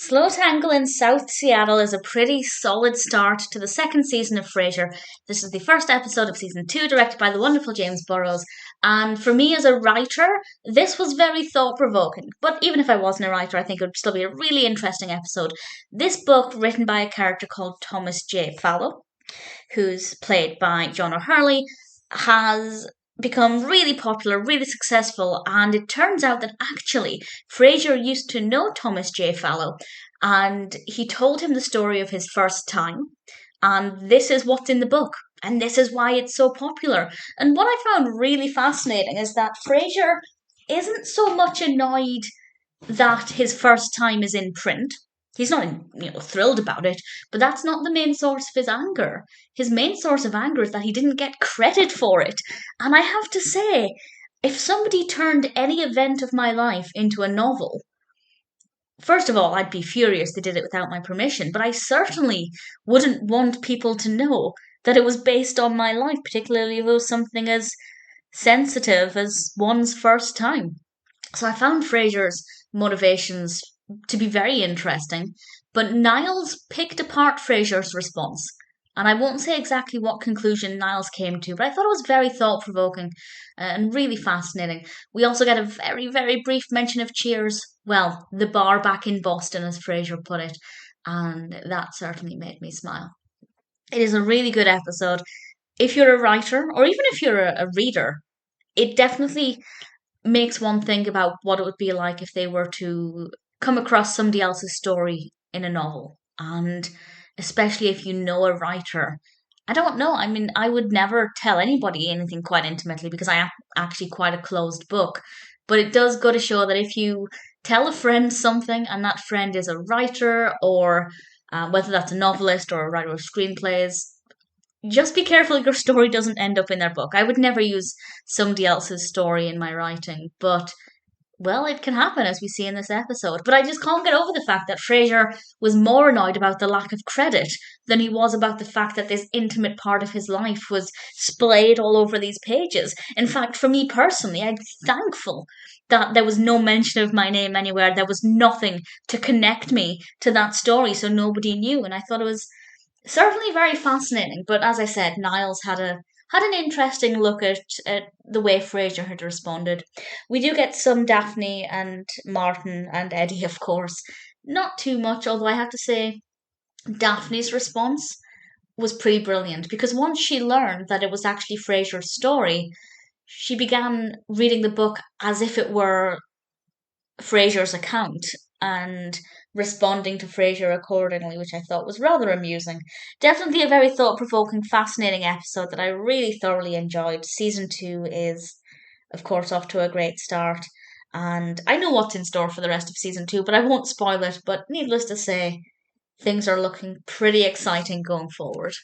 Slow Tangle in South Seattle is a pretty solid start to the second season of Frasier. This is the first episode of season 2, directed by the wonderful James Burrows. And for me as a writer, this was very thought provoking. But even if I wasn't a writer, I think it would still be a really interesting episode. This book, written by a character called Thomas J. Fallow, who's played by John O'Hurley, has become really popular, really successful, and it turns out that actually Frasier used to know Thomas J. Fallow, and he told him the story of his first time, and this is what's in the book, and this is why it's so popular. And what I found really fascinating is that Frasier isn't so much annoyed that his first time is in print. He's not, thrilled about it, but that's not the main source of his anger. His main source of anger is that he didn't get credit for it. And I have to say, if somebody turned any event of my life into a novel, first of all, I'd be furious they did it without my permission, but I certainly wouldn't want people to know that it was based on my life, particularly if it was something as sensitive as one's first time. So I found Frasier's motivations to be very interesting, but Niles picked apart Frasier's response. And I won't say exactly what conclusion Niles came to, but I thought it was very thought provoking and really fascinating. We also get a very, very brief mention of Cheers. Well, the bar back in Boston, as Frasier put it, and that certainly made me smile. It is a really good episode. If you're a writer, or even if you're a reader, it definitely makes one think about what it would be like if they were to come across somebody else's story in a novel. And especially if you know a writer. I don't know. I mean, I would never tell anybody anything quite intimately because I am actually quite a closed book. But it does go to show that if you tell a friend something and that friend is a writer or whether that's a novelist or a writer of screenplays, just be careful your story doesn't end up in their book. I would never use somebody else's story in my writing, but well, it can happen as we see in this episode. But I just can't get over the fact that Frasier was more annoyed about the lack of credit than he was about the fact that this intimate part of his life was splayed all over these pages. In fact, for me personally, I'm thankful that there was no mention of my name anywhere. There was nothing to connect me to that story, so nobody knew. And I thought it was certainly very fascinating. But as I said, Niles had an interesting look at the way Frasier had responded. We do get some Daphne and Martin and Eddie, of course. Not too much, although I have to say Daphne's response was pretty brilliant because once she learned that it was actually Frasier's story, she began reading the book as if it were Frasier's account and responding to Frasier accordingly, which I thought was rather amusing. Definitely a very thought provoking, fascinating episode that I really thoroughly enjoyed. Season 2 is, of course, off to a great start. And I know what's in store for the rest of season 2, but I won't spoil it. But needless to say, things are looking pretty exciting going forward.